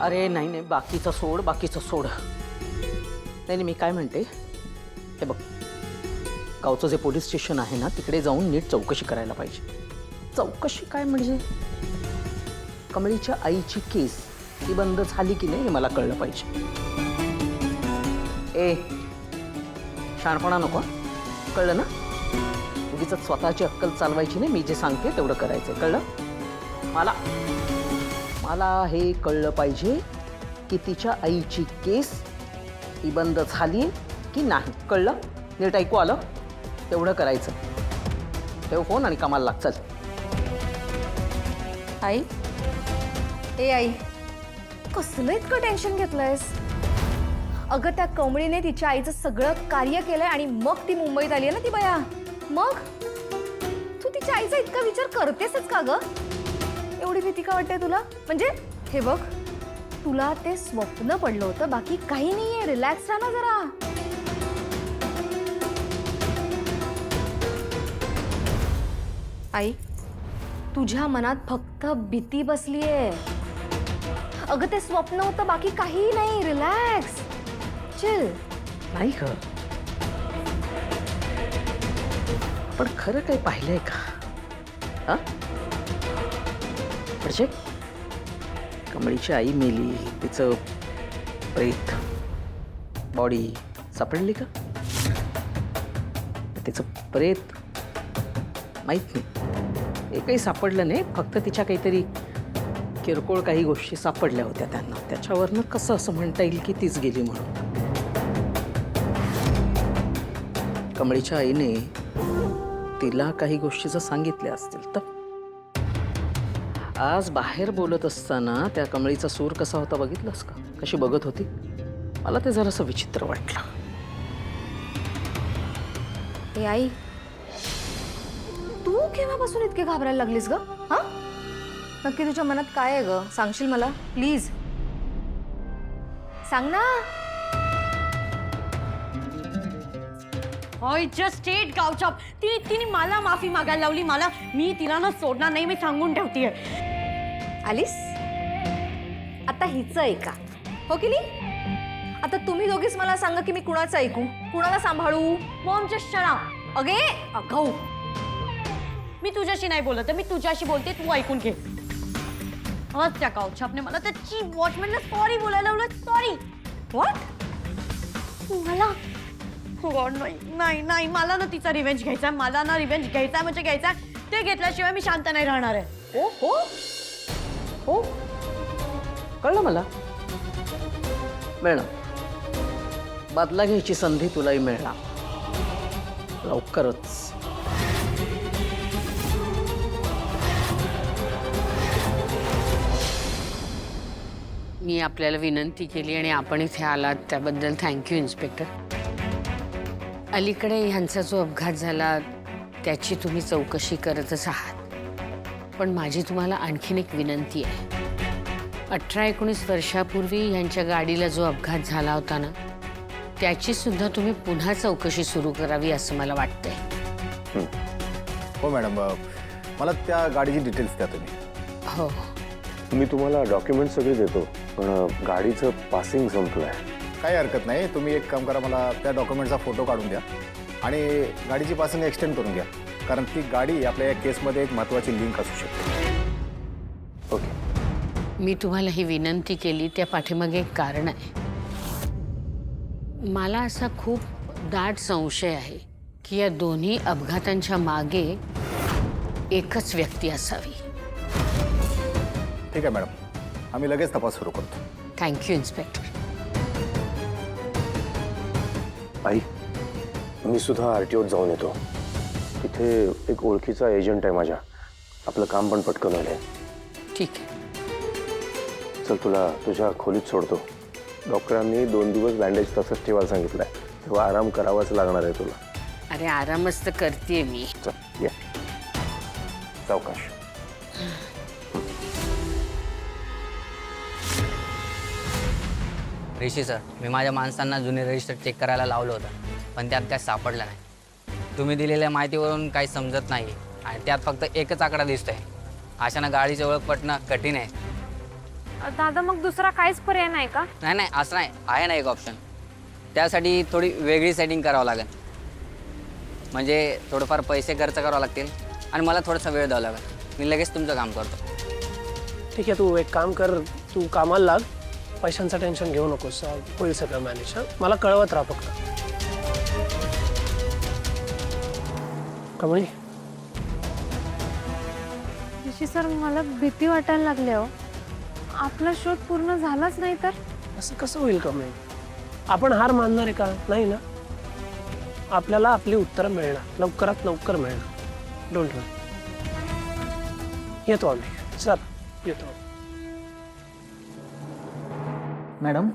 अरे नाही नाही, बाकीचं सोड, बाकीचं सोड. नाही नाही, मी काय म्हणते, हे बघ, गावचं जे पोलीस स्टेशन आहे ना, तिकडे जाऊन नीट चौकशी करायला पाहिजे. चौकशी काय म्हणजे, कमळीच्या आईची केस ती बंद झाली की नाही हे मला कळलं पाहिजे. ए, शहाणपणा नको, कळलं ना? उगीच स्वतःची अक्कल चालवायची नाही, मी जे सांगते तेवढं करायचं, कळलं? मला हे कळलं पाहिजे की तिच्या आईची केस ही बंद झाली की नाही, कळलं? नीट ऐकू आलं? तेवढं करायचं. ठेव फोन आणि कामाला लाग, चल. आई, ए आई, कसलं इतकं टेन्शन घेतलंयस? अगं त्या कमळीने तिच्या आईचं सगळं कार्य केलंय आणि मग ती मुंबईत आली आहे ना ती बया. मग तू तिच्या आईचा इतका विचार करतेसच का ग? एवढी भीती का वाटते तुला? म्हणजे हे बघ, तुला ते स्वप्न पडलं होतं, बाकी काही नाहीये. रिलॅक्स राहा ना जरा. आई, तुझ्या मनात फक्त भीती बसलीये. अगं ते स्वप्न होतं, बाकी काही नाही. Relax, chill. नाही ग, पण खरं काही पाहिलंय का? हा, म्हणजे कमळीची आई मेली, तिचं प्रेत बॉडी सापडली का? तिचं प्रेत माहित नाही, हे काही सापडलं नाही. फक्त तिच्या काहीतरी किरकोळ काही गोष्टी सापडल्या होत्या त्यांना. त्याच्यावरनं कसं असं म्हणता येईल की तीच गेली म्हणून? कमळीच्या आईने तिला काही गोष्टी जर सांगितल्या असतील तर. आज बाहेर बोलत असताना त्या कमळीचा सूर कसा होता बघितलंस का? कशी बघत होती? मला ते जरासं विचित्र वाटलं. ए आई, तू केव्हापासून इतके घाबरायला लागलीस ग? हा, नक्की तुझ्या मनात काय आहे ग? सांगशील मला प्लीज? सांग ना. जस्ट स्टेट गावच्या तिने मला माफी मागायला लावली. मी तिला ना सोडणार नाही, मी सांगून ठेवतीये. आलीस आता हिचं ऐका, हो की नाही? आता तुम्ही दोघीच मला सांगा की मी कुणाचं ऐकू, कुणाला सांभाळू? मॉमच्या क्षणा अगे अगौ, मी तुझ्याशी नाही बोलत, मी तुझ्याशी बोलते, तू ऐकून घे. आज त्या गावछापने मला त्या चीफ वॉचमॅनला सॉरी बोलायला लावलं. Sorry what? मला गॉड, नाही नाही, मला ना तिचा रिव्हेंज घ्यायचा. मला ना रिव्हेंज घ्यायचा म्हणजे घ्यायचा. ते घेतल्याशिवाय मी शांत नाही राहणार आहे. हो हो हो, कळलं मला. मिळणार, बदला घ्यायची संधी तुलाही मिळणार लवकरच. मी आपल्याला विनंती केली आणि आपण इथे आलात त्याबद्दल थँक्यू इन्स्पेक्टर. अलीकडे ह्यांचा जो अपघात झाला त्याची तुम्ही चौकशी करतच आहात, पण माझी तुम्हाला आणखीन एक विनंती आहे. 18-19 वर्षापूर्वी ह्यांच्या गाडीला जो अपघात झाला होता ना, त्याची सुद्धा तुम्ही पुन्हा चौकशी सुरू करावी असं मला वाटतंय. हो मॅडम, मला त्या गाडीची डिटेल्स द्या तुम्ही. हो, मी तुम्हाला डॉक्युमेंट सगळे देतो, पण गाडीचं पासिंग संपलं आहे. काही हरकत नाही, तुम्ही एक काम करा, मला त्या डॉक्युमेंटचा फोटो काढून द्या आणि गाडीची पासिंग एक्सटेंड करून घ्या, कारण ती गाडी आपल्या या केसमध्ये एक महत्त्वाची लिंक असू शकते. ओके. मी तुम्हाला ही विनंती केली त्या पाठीमागे एक कारण आहे. मला असा खूप दाट संशय आहे की या दोन्ही अपघातांच्या मागे एकच व्यक्ती असावी. ठीक आहे मॅडम, आम्ही लगेच तपास सुरू करतो. Thank you inspector. आई, मी सुद्धा RTOत जाऊन येतो. तिथे एक ओळखीचा एजंट आहे माझ्या, आपलं काम पण पटकन होईल. ठीक आहे, चल तुला तुझ्या खोलीत सोडतो. डॉक्टरांनी 2 दिवस बँडेज तसंच ठेवायला सांगितलं आहे, तेव्हा आराम करावाच लागणार आहे तुला. अरे आरामच तर करतेय मी. चल या, सावकाश. ऋषी सर, मी माझ्या माणसांना जुने रजिस्टर चेक करायला लावलं होतं, पण त्यात काय सापडलं नाही. तुम्ही दिलेल्या माहितीवरून काही समजत नाही आणि त्यात फक्त एकच आकडा दिसतोय. अशानं गाडीची ओळख पटणं कठीण आहे. दादा मग दुसरा काहीच पर्याय नाही का? नाही नाही असं नाही, आहे ना एक ऑप्शन. त्यासाठी थोडी वेगळी सेटिंग करावं लागेल. म्हणजे थोडंफार पैसे खर्च करावं लागतील आणि मला थोडासा वेळ द्यावा लागेल. मी लगेच तुमचं काम करतो. ठीक आहे, तू एक काम कर, तू कामाला लाग, पैशांचं टेन्शन घेऊ नकोस, होईल सगळं मॅनेज. मला कळवत राहा फक्त. कमळी, ऋषी सर मला भीती वाटायला लागली हो. आपला शोध पूर्ण झालाच नाही तर? असं कसं होईल कमळी? आपण हार मानणार आहे का? नाही ना. आपल्याला आपली उत्तरं मिळणार, लवकरात लवकर मिळणार. डोंट वरी. येतो आम्ही. चल येतो. मॅडम,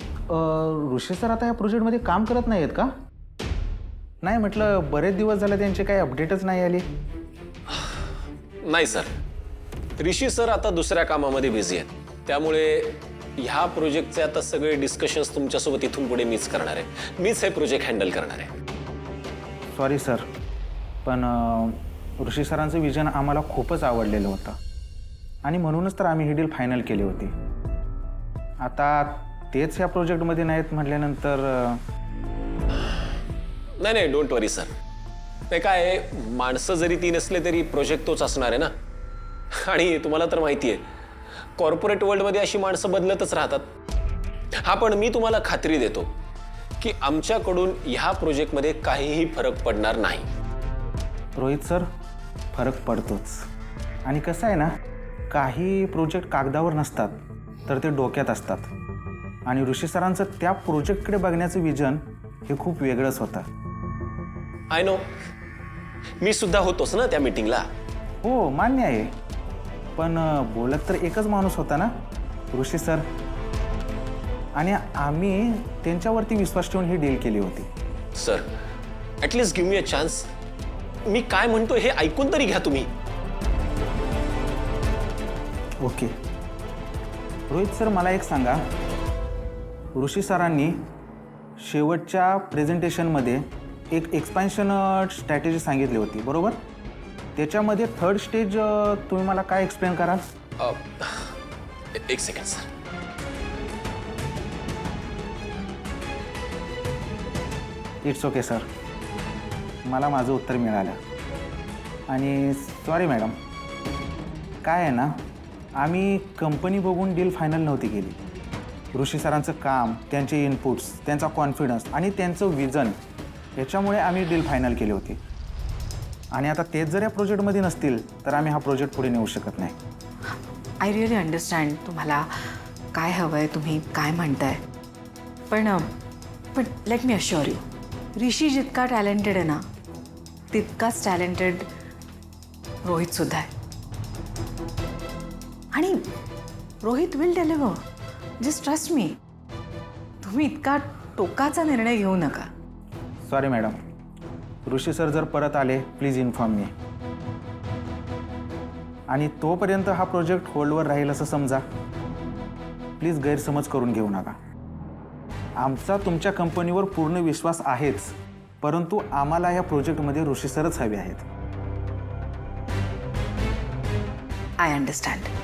ऋषी सर आता या प्रोजेक्टमध्ये काम करत नाही आहेत का? नाही म्हटलं, बरेच दिवस झाले त्यांचे काही अपडेटच नाही आली. नाही सर, ऋषी सर आता दुसऱ्या कामामध्ये बिझी आहेत. त्यामुळे ह्या प्रोजेक्टचे आता सगळे डिस्कशन्स तुमच्यासोबत इथून पुढे मीच करणार आहे. मीच हे प्रोजेक्ट हँडल करणार आहे. सॉरी सर, पण ऋषी सरांचं विजन आम्हाला खूपच आवडलेलं होतं आणि म्हणूनच तर आम्ही ही डील फायनल केली होती. आता तेच ह्या प्रोजेक्टमध्ये नाहीत म्हटल्यानंतर नाही, डोंट वरी सर. ते काय आहे, माणसं जरी ती नसले तरी प्रोजेक्ट तोच असणार आहे ना. आणि तुम्हाला तर माहिती आहे, कॉर्पोरेट वर्ल्डमध्ये अशी माणसं बदलतच राहतात. हा, पण मी तुम्हाला खात्री देतो की आमच्याकडून ह्या प्रोजेक्टमध्ये काहीही फरक पडणार नाही. रोहित सर, फरक पडतोच. आणि कसं आहे ना, काही प्रोजेक्ट कागदावर नसतात तर ते डोक्यात असतात. आणि ऋषी सरांचं त्या प्रोजेक्टकडे बघण्याचं विजन हे खूप वेगळंच होतं. आय नो, मी सुद्धा होतोच ना त्या मीटिंगला. हो, मान्य आहे. पण बोलत तर एकच माणूस होता ना, ऋषी सर. आणि आम्ही त्यांच्यावरती विश्वास ठेवून ही डील केली होती. Sir, at least give me a chance. मी काय म्हणतो हे ऐकून तरी घ्या तुम्ही. ओके रोहित सर, मला एक सांगा, ऋषी सरांनी शेवटच्या प्रेझेंटेशनमध्ये एक एक्सपान्शन स्ट्रॅटेजी सांगितली होती, बरोबर? त्याच्यामध्ये थर्ड स्टेज तुम्ही मला काय एक्सप्लेन कराल? एक second sir. It's okay sir, मला माझं उत्तर मिळालं. आणि सॉरी मॅडम, काय आहे ना, आम्ही कंपनी बघून डील फायनल नव्हती केली. ऋषी सरांचं काम, त्यांचे इनपुट्स, त्यांचा कॉन्फिडन्स आणि त्यांचं विजन, याच्यामुळे आम्ही डील फायनल केली होती. आणि आता तेच जर या प्रोजेक्टमध्ये नसतील तर आम्ही हा प्रोजेक्ट पुढे नेऊ शकत नाही. आय रिअली अंडरस्टँड तुम्हाला काय हवं आहे, तुम्ही काय म्हणताय. पण लेट मी अश्युअर यू, ऋषी जितका टॅलेंटेड आहे ना, तितकाच टॅलेंटेड रोहितसुद्धा आहे. आणि Rohit will deliver, just trust me. तुम्ही इतका टोकाचा निर्णय घेऊ नका. सॉरी मॅडम, ऋषी सर जर परत आले प्लीज इन्फॉर्म मी. आणि तोपर्यंत हा प्रोजेक्ट होल्डवर राहील असं समजा. प्लीज गैरसमज करून घेऊ नका. आमचा तुमच्या कंपनीवर पूर्ण विश्वास आहेच, परंतु आम्हाला या प्रोजेक्टमध्ये ऋषी सरच हवे आहेत. I understand.